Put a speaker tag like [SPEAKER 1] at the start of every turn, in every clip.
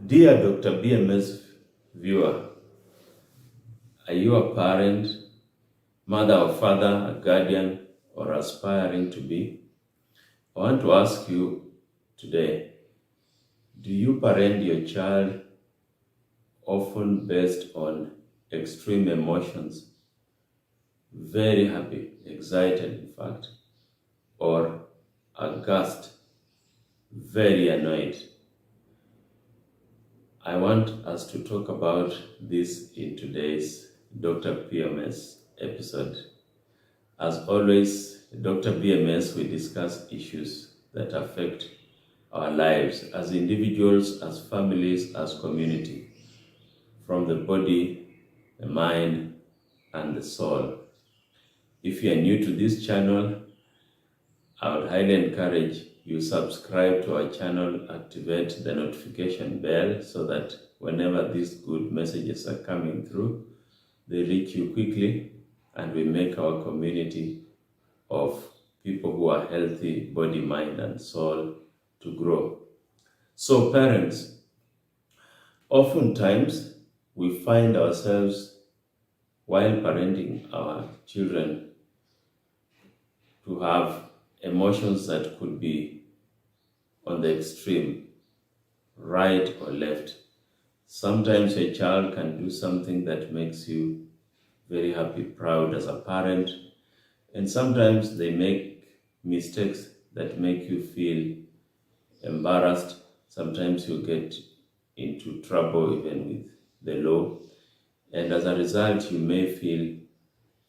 [SPEAKER 1] Dear Dr. BMS viewer, are you a parent, mother or father, a guardian, or aspiring to be? I want to ask you today, do you parent your child often based on extreme emotions, very happy, excited in fact, or aghast, very annoyed? I want us to talk about this in today's Dr. BMS episode. As always, Dr. BMS will discuss issues that affect our lives as individuals, as families, as community, from the body, the mind, and the soul. If you are new to this channel, I would highly encourage you subscribe to our channel, activate the notification bell so that whenever these good messages are coming through, they reach you quickly and we make our community of people who are healthy, body, mind, and soul to grow. So parents, oftentimes we find ourselves while parenting our children to have emotions that could be on the extreme, right or left. Sometimes a child can do something that makes you very happy, proud as a parent, and sometimes they make mistakes that make you feel embarrassed. Sometimes you get into trouble even with the law, and as a result you may feel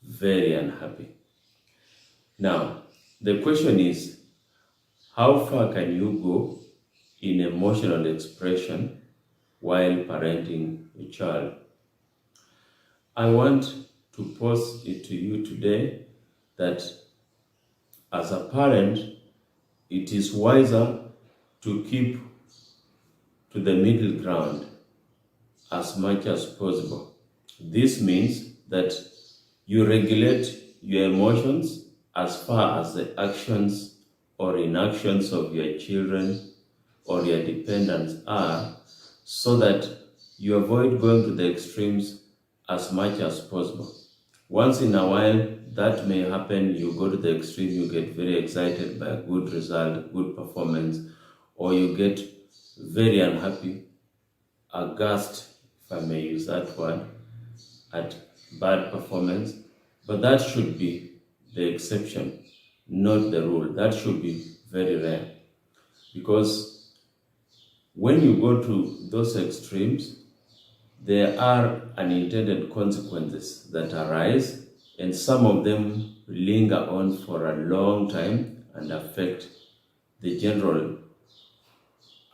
[SPEAKER 1] very unhappy. Now, the question is, how far can you go in emotional expression while parenting a child? I want to pose it to you today that as a parent, it is wiser to keep to the middle ground as much as possible. This means that you regulate your emotions as far as the actions or inactions of your children or your dependents are, so that you avoid going to the extremes as much as possible. Once in a while, that may happen, you go to the extreme, you get very excited by a good result, good performance, or you get very unhappy, aghast, if I may use that word, at bad performance. But that should be the exception, not the rule. That should be very rare. Because when you go to those extremes, there are unintended consequences that arise, and some of them linger on for a long time and affect the general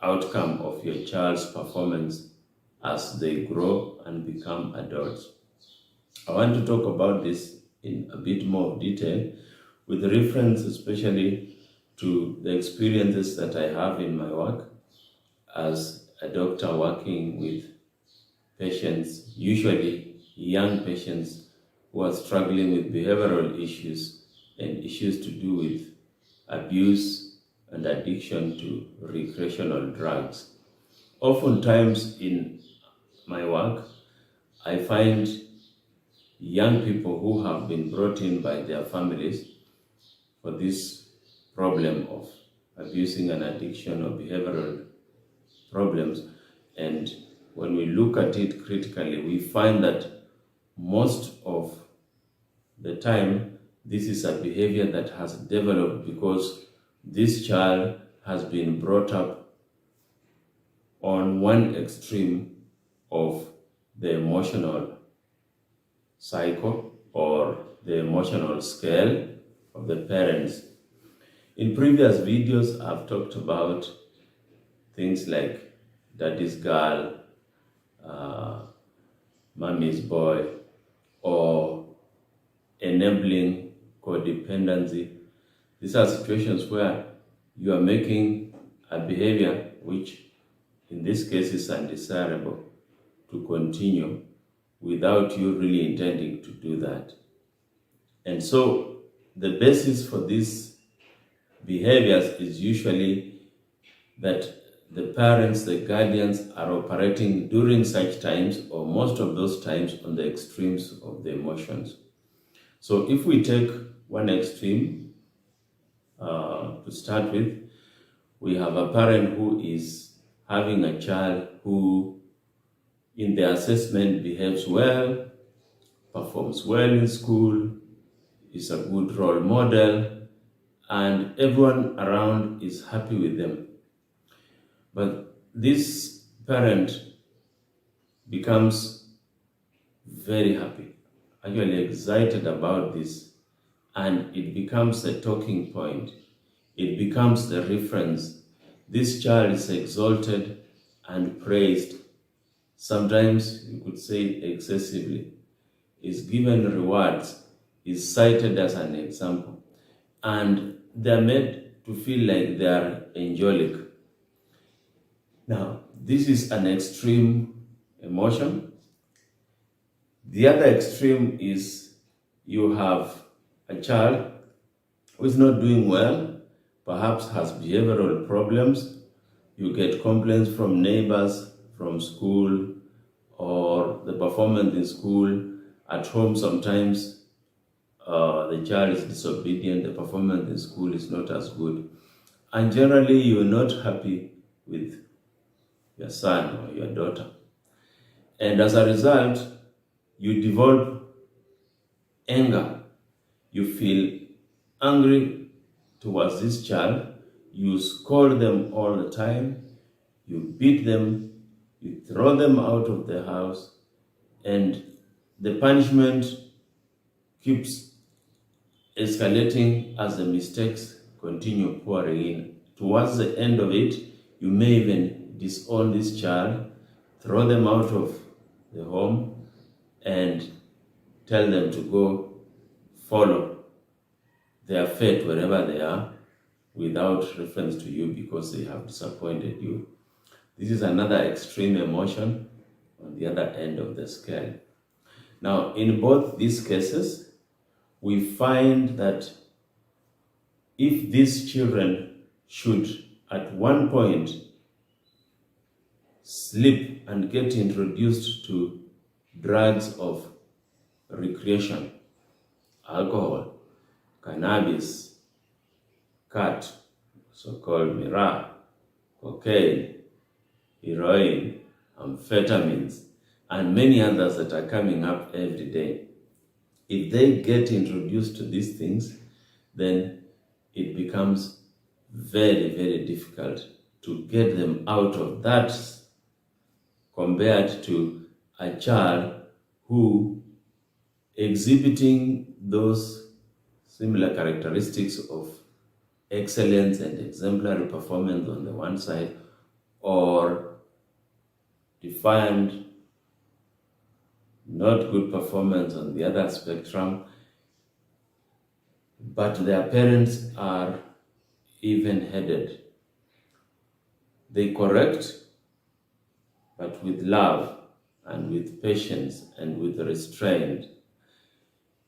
[SPEAKER 1] outcome of your child's performance as they grow and become adults. I want to talk about this in a bit more detail with reference especially to the experiences that I have in my work as a doctor working with patients, usually young patients who are struggling with behavioral issues and issues to do with abuse and addiction to recreational drugs. Oftentimes in my work, I find young people who have been brought in by their families for this problem of abusing an addiction or behavioral problems. And when we look at it critically, we find that most of the time, this is a behavior that has developed because this child has been brought up on one extreme of the emotional cycle or the emotional scale of the parents. In previous videos, I've talked about things like daddy's girl, mommy's boy, or enabling codependency. These are situations where you are making a behavior which in this case is undesirable to continue without you really intending to do that. And so the basis for these behaviors is usually that the parents, the guardians are operating during such times or most of those times on the extremes of the emotions. So if we take one extreme to start with, we have a parent who is having a child who in the assessment behaves well, performs well in school, is a good role model, and everyone around is happy with them. But this parent becomes very happy, actually excited about this, and it becomes a talking point. It becomes the reference. This child is exalted and praised. Sometimes you could say excessively. Is given rewards, is cited as an example, and they're made to feel like they are angelic. Now, this is an extreme emotion. The other extreme is you have a child who is not doing well, perhaps has behavioral problems. You get complaints from neighbors, from school, or the performance in school. At home, sometimes the child is disobedient, the performance in school is not as good. And generally, you're not happy with your son or your daughter. And as a result, you develop anger. You feel angry towards this child. You scold them all the time. You beat them. You throw them out of the house. And the punishment keeps escalating as the mistakes continue pouring in. Towards the end of it, you may even disown this child, throw them out of the home, and tell them to go follow their fate wherever they are without reference to you because they have disappointed you. This is another extreme emotion on the other end of the scale. Now, in both these cases, we find that if these children should at one point slip and get introduced to drugs of recreation, alcohol, cannabis, cat, so-called miraa, cocaine, heroin, amphetamines, and many others that are coming up every day. If they get introduced to these things, then it becomes very, very difficult to get them out of that compared to a child who exhibiting those similar characteristics of excellence and exemplary performance on the one side, or defiant, not good performance on the other spectrum, but their parents are even-headed. They correct, but with love and with patience and with restraint.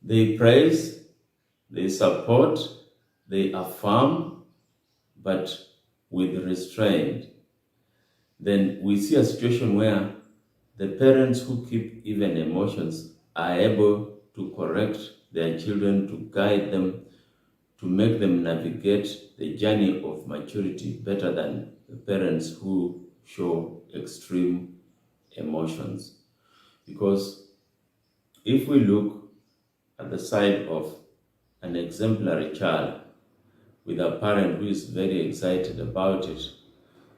[SPEAKER 1] They praise, they support, they affirm, but with restraint. Then we see a situation where the parents who keep even emotions are able to correct their children, to guide them, to make them navigate the journey of maturity better than the parents who show extreme emotions. Because if we look at the side of an exemplary child with a parent who is very excited about it,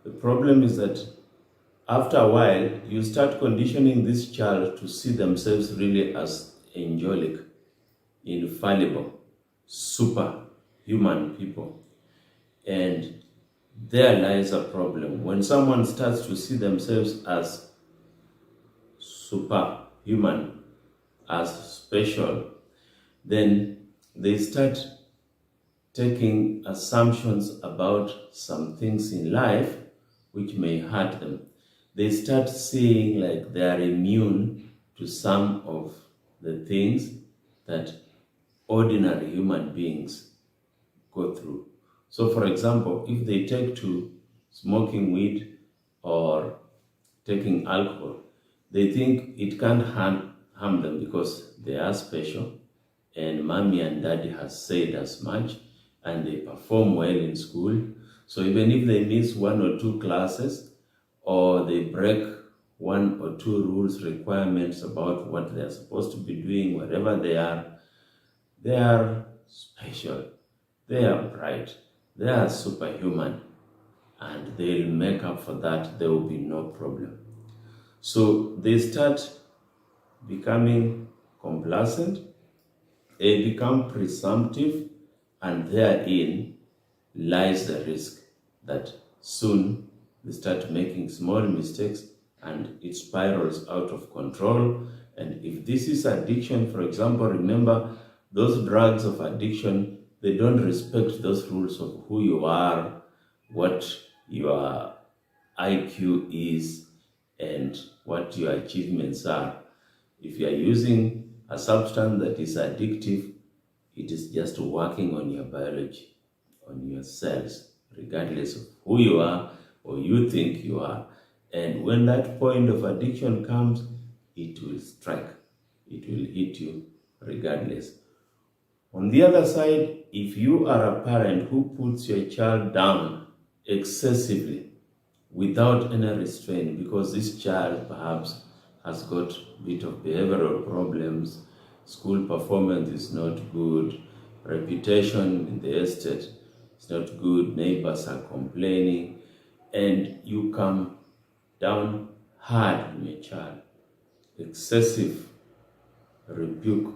[SPEAKER 1] the problem is that after a while, you start conditioning this child to see themselves really as angelic, infallible, superhuman people. And there lies a problem. When someone starts to see themselves as superhuman, as special, then they start taking assumptions about some things in life which may hurt them. They start seeing like they are immune to some of the things that ordinary human beings go through. So for example, if they take to smoking weed or taking alcohol, they think it can't harm them because they are special and mommy and daddy has said as much, and they perform well in school. So even if they miss 1 or 2 classes or they break 1 or 2 rules, requirements about what they are supposed to be doing, wherever they are special, they are bright, they are superhuman, and they'll make up for that. There will be no problem. So they start becoming complacent, they become presumptive, and therein lies the risk that soon they start making small mistakes and it spirals out of control. And if this is addiction, for example, remember those drugs of addiction, they don't respect those rules of who you are, what your IQ is, and what your achievements are. If you are using a substance that is addictive, it is just working on your biology, on your cells, regardless of who you are or you think you are. And when that point of addiction comes, it will strike. It will hit you regardless. On the other side, if you are a parent who puts your child down excessively without any restraint, because this child perhaps has got a bit of behavioral problems, school performance is not good, reputation in the estate is not good, neighbors are complaining, and you come down hard on your child, excessive rebuke,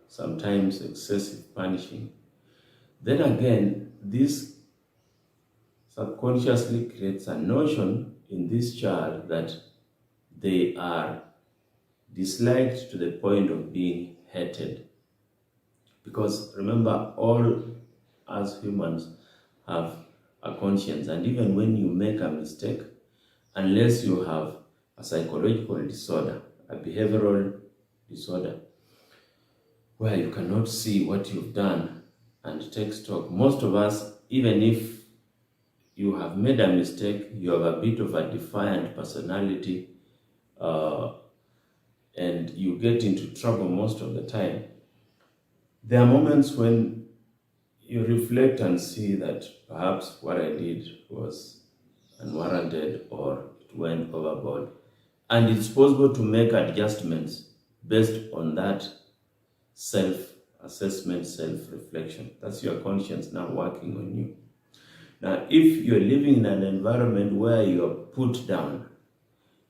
[SPEAKER 1] sometimes excessive punishing, then again, this subconsciously creates a notion in this child that they are disliked to the point of being hated. Because remember, all us humans have a conscience, and even when you make a mistake, unless you have a psychological disorder, a behavioral disorder, where you cannot see what you've done and take stock, most of us, even if you have made a mistake, you have a bit of a defiant personality, and you get into trouble most of the time. There are moments when you reflect and see that perhaps what I did was unwarranted or it went overboard. And it's possible to make adjustments based on that self-assessment, self-reflection. That's your conscience now working on you. Now, if you're living in an environment where you're put down,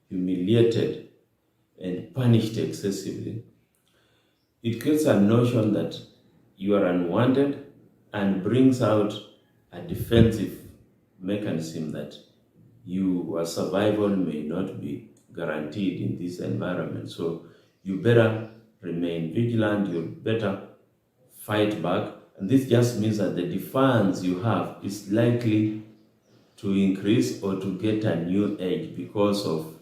[SPEAKER 1] humiliated, and punished excessively, it creates a notion that you are unwanted and brings out a defensive mechanism that your survival may not be guaranteed in this environment. So you better remain vigilant, you better fight back. And this just means that the defiance you have is likely to increase or to get a new edge because of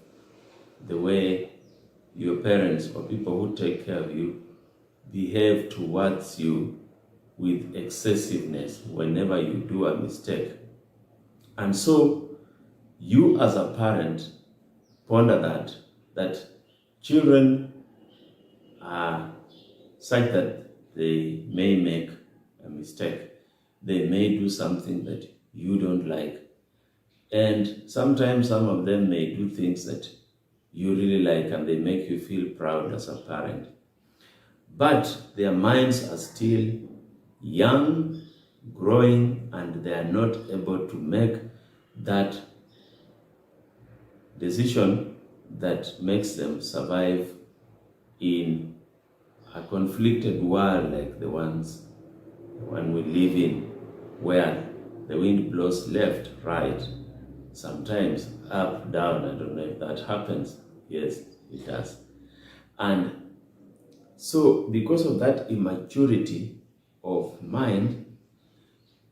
[SPEAKER 1] the way your parents or people who take care of you behave towards you with excessiveness whenever you do a mistake. And so you as a parent ponder that children are such that they may make a mistake. They may do something that you don't like. And sometimes some of them may do things that you really like and they make you feel proud as a parent. But their minds are still young, growing, and they are not able to make that decision that makes them survive in a conflicted world like the one we live in, where the wind blows left, right, sometimes up, down. I don't know if that happens. Yes, it does. And so because of that immaturity of mind,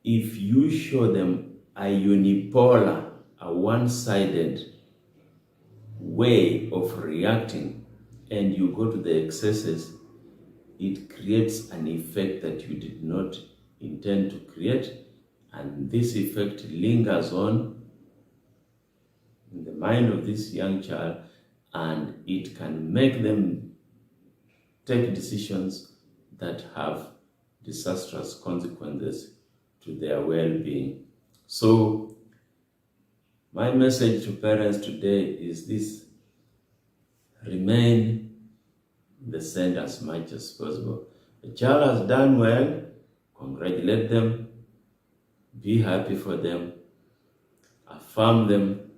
[SPEAKER 1] if you show them a unipolar, a one-sided way of reacting and you go to the excesses, it creates an effect that you did not intend to create, and this effect lingers on in the mind of this young child, and it can make them take decisions that have disastrous consequences to their well-being. So my message to parents today is this: remain in the center as much as possible. The child has done well, congratulate them, be happy for them, affirm them,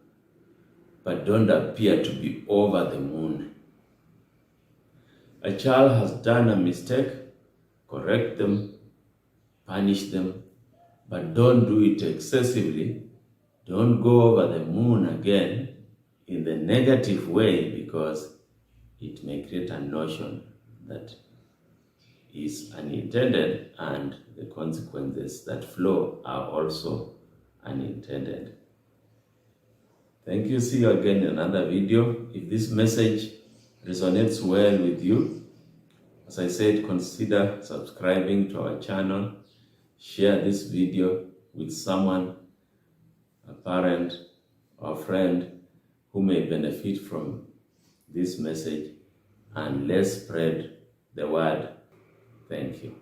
[SPEAKER 1] but don't appear to be over the moon. A child has done a mistake, correct them, punish them, but don't do it excessively. Don't go over the moon again in the negative way, because it may create a notion that is unintended, and the consequences that flow are also unintended. Thank you. See you again in another video. If this message resonates well with you, as I said, consider subscribing to our channel. Share this video with someone, a parent or friend who may benefit from this message, and let's spread the word. Thank you.